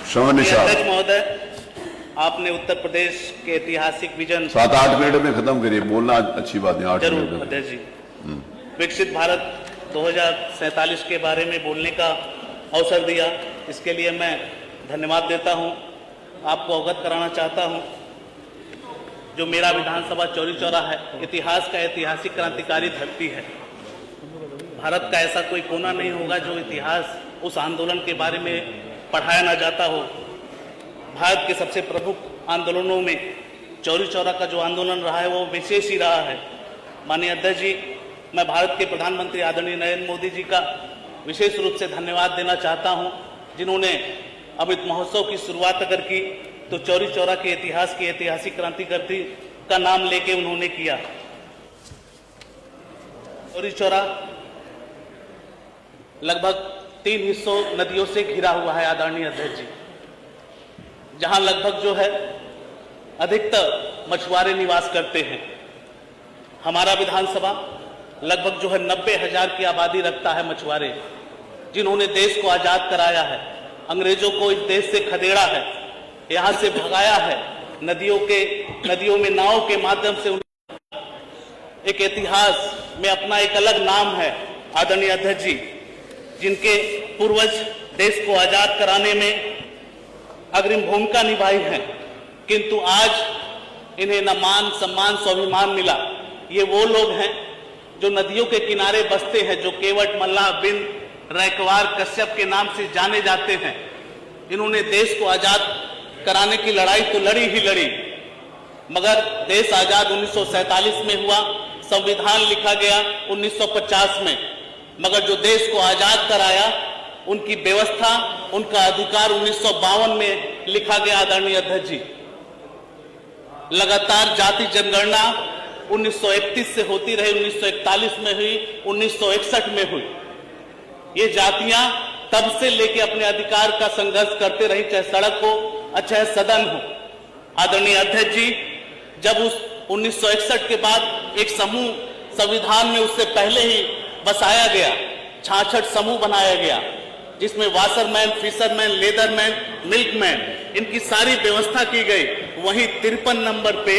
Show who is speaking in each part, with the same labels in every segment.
Speaker 1: अध्यक्ष
Speaker 2: महोदय, आपने उत्तर प्रदेश के ऐतिहासिक विजन
Speaker 1: 7-8 मिनट में खत्म करिए, बोलना अच्छी बात है। 8
Speaker 2: जरूर
Speaker 1: मिनट में।
Speaker 2: अध्यक्ष जी, विकसित भारत 2047 के बारे में बोलने का अवसर दिया, इसके लिए मैं धन्यवाद देता हूं। आपको अवगत कराना चाहता हूं, जो मेरा विधानसभा चौरी चौरा है, इतिहास का ऐतिहासिक क्रांतिकारी धरती है। भारत का ऐसा कोई कोना नहीं होगा जो इतिहास उस आंदोलन के बारे में पढ़ाया ना जाता हो। भारत के सबसे प्रमुख आंदोलनों में चौरी चौरा का जो आंदोलन रहा है वो विशेष ही रहा है। माननीय अध्यक्ष जी, मैं भारत के प्रधानमंत्री आदरणीय नरेंद्र मोदी जी का विशेष रूप से धन्यवाद देना चाहता हूं, जिन्होंने अमृत महोत्सव की शुरुआत अगर की तो चौरी चौरा के इतिहास की ऐतिहासिक क्रांतिकारी का नाम लेके उन्होंने किया। चौरी चौरा लगभग 3 हिस्सों नदियों से घिरा हुआ है आदरणीय अध्यक्ष जी, जहां लगभग जो है अधिकतर मछुआरे निवास करते हैं। हमारा विधानसभा लगभग जो है 90,000 की आबादी रखता है मछुआरे, जिन्होंने देश को आजाद कराया है, अंग्रेजों को इस देश से खदेड़ा है, यहां से भगाया है, नदियों में नाव के माध्यम से एक इतिहास में अपना एक अलग नाम है आदरणीय अध्यक्ष जी, जिनके पूर्वज देश को आजाद कराने में अग्रिम भूमिका निभाई है, किंतु आज इन्हें न मान सम्मान स्वाभिमान मिला। ये वो लोग हैं जो नदियों के किनारे बसते हैं, जो केवट, मल्लाह, बिंद, रैकवार, कश्यप के नाम से जाने जाते हैं। इन्होंने देश को आजाद कराने की लड़ाई तो लड़ी ही लड़ी, मगर देश आजाद 1947 में हुआ, संविधान लिखा गया 1950 में, मगर जो देश को आजाद कराया उनकी व्यवस्था, उनका अधिकार 1952 में लिखा गया आदरणीय अध्यक्ष जी। लगातार जाति जनगणना 1931 से होती रही, 1941 में हुई, 1961 में हुई। ये जातियां तब से लेके अपने अधिकार का संघर्ष करते रही, चाहे सड़क हो, चाहे सदन हो। आदरणीय अध्यक्ष जी, जब उस 1961 के बाद एक समूह संविधान में उससे पहले ही बसाया गया, 66 समूह बनाया गया, जिसमें वाशरमैन, फिशरमैन, लेदरमैन, मिल्कमैन, इनकी सारी व्यवस्था की गई। वहीं 53 नंबर पे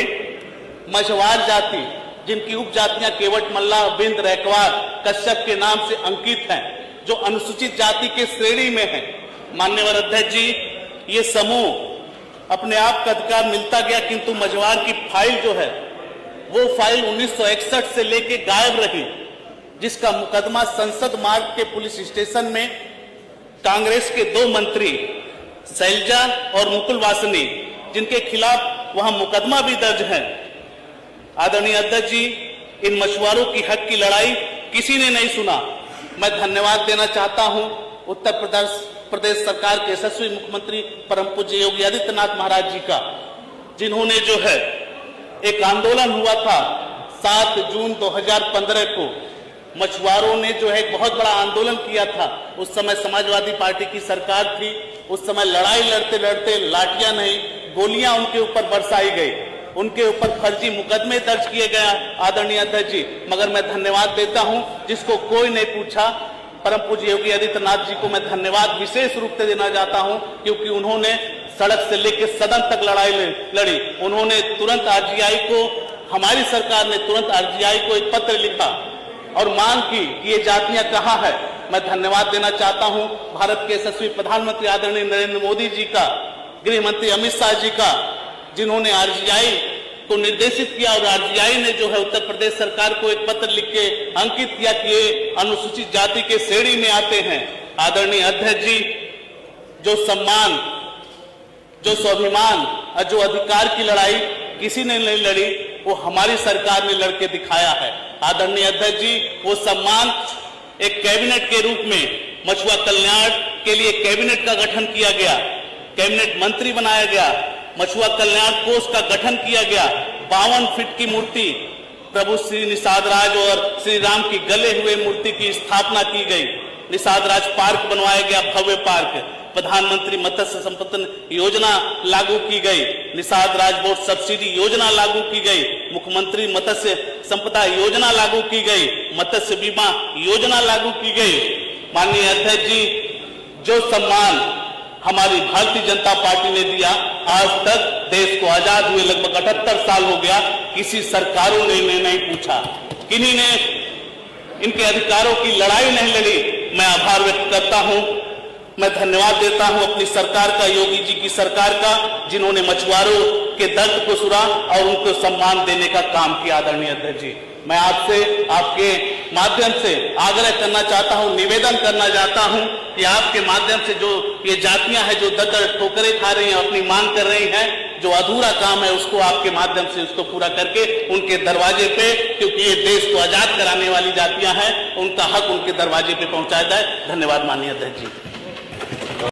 Speaker 2: मछुआर जाति, जिनकी उपजातियां केवट, मल्लाह, बिंद, रैकवार, कश्यप के नाम से अंकित हैं, जो अनुसूचित जाति के श्रेणी में है। माननीय अध्यक्ष जी, ये समूह अपने आप का अधिकार मिलता गया, किंतु मछुआर की फाइल जो है वो फाइल 1961 से लेके गायब रही, जिसका मुकदमा संसद मार्ग के पुलिस स्टेशन में कांग्रेस के 2 मंत्री शैलजा और मुकुल वासनी, जिनके खिलाफ वहां मुकदमा भी दर्ज है। आदरणीय अध्यक्ष जी, इन मछुआरों की हक की लड़ाई किसी ने नहीं सुना। मैं धन्यवाद देना चाहता हूं उत्तर प्रदेश सरकार के यशस्वी मुख्यमंत्री परम पूज्य योगी आदित्यनाथ महाराज जी का, जिन्होंने जो है एक आंदोलन हुआ था 7 जून 2015 को, मछुआरों ने जो है एक बहुत बड़ा आंदोलन किया था। उस समय समाजवादी पार्टी की सरकार थी, उस समय लड़ाई लड़ते लड़ते लाठियां नहीं, गोलियां उनके ऊपर बरसाई गई, उनके ऊपर फर्जी मुकदमे दर्ज किए गए आदरणीय अध्यक्ष जी। मगर मैं धन्यवाद देता हूं, जिसको कोई नहीं पूछा, परम पूज्य योगी आदित्यनाथ जी को मैं धन्यवाद विशेष रूप से देना चाहता हूं, क्योंकि उन्होंने सड़क से लेकर सदन तक लड़ाई लड़ी। उन्होंने तुरंत आरजीआई को, हमारी सरकार ने तुरंत आरजीआई को एक पत्र लिखा और मांग की कि ये जातियां कहां है। मैं धन्यवाद देना चाहता हूं भारत के यशस्वी प्रधानमंत्री आदरणीय नरेंद्र मोदी जी का, गृह मंत्री अमित शाह जी का, जिन्होंने आरजीआई को निर्देशित किया और आरजीआई ने जो है उत्तर प्रदेश सरकार को एक पत्र लिख के अंकित किया कि ये अनुसूचित जाति के श्रेणी में आते हैं। आदरणीय अध्यक्ष जी, जो सम्मान, जो स्वाभिमान और जो अधिकार की लड़ाई किसी ने नहीं लड़ी, वो हमारी सरकार ने लड़के दिखाया है। आदरणीय अध्यक्ष जी, वो सम्मान एक कैबिनेट के रूप में मछुआ कल्याण के लिए कैबिनेट का गठन किया गया, कैबिनेट मंत्री बनाया गया, मछुआ कल्याण कोष का गठन किया गया, 52 फीट की मूर्ति प्रभु श्री निषाद राज और श्री राम की गले हुए मूर्ति की स्थापना की गई, निषाद राज पार्क बनवाया गया, भव्य पार्क, प्रधानमंत्री मत्स्य संपदा योजना लागू की गई, निषाद राज बोर्ड सब्सिडी योजना लागू की गई, मुख्यमंत्री मत्स्य संपदा योजना लागू की गई, मत्स्य बीमा योजना लागू की गई। माननीय अध्यक्ष जी, जो सम्मान हमारी भारतीय जनता पार्टी ने दिया। आज तक देश को आजाद हुए लगभग 78 साल हो गया, किसी सरकारों ने नहीं पूछा, किन्हीं ने इनके अधिकारों की लड़ाई नहीं लड़ी। मैं आभार व्यक्त करता हूं, मैं धन्यवाद देता हूं अपनी सरकार का, योगी जी की सरकार का, जिन्होंने मछुआरों के दर्द को सुना और उनको सम्मान देने का काम किया। आदरणीय अध्यक्ष जी, मैं आपसे, आपके माध्यम से आग्रह करना चाहता हूं, निवेदन करना चाहता हूं कि आपके माध्यम से जो ये जातियां हैं जो दर ठोकरें खा रही हैं, अपनी मांग कर रही हैं, जो अधूरा काम है उसको आपके माध्यम से उसको पूरा करके उनके दरवाजे पे, क्योंकि ये देश को आजाद कराने वाली जातियां हैं, उनका हक उनके दरवाजे पे पहुंचाया जाए। धन्यवाद माननीय अध्यक्ष जी।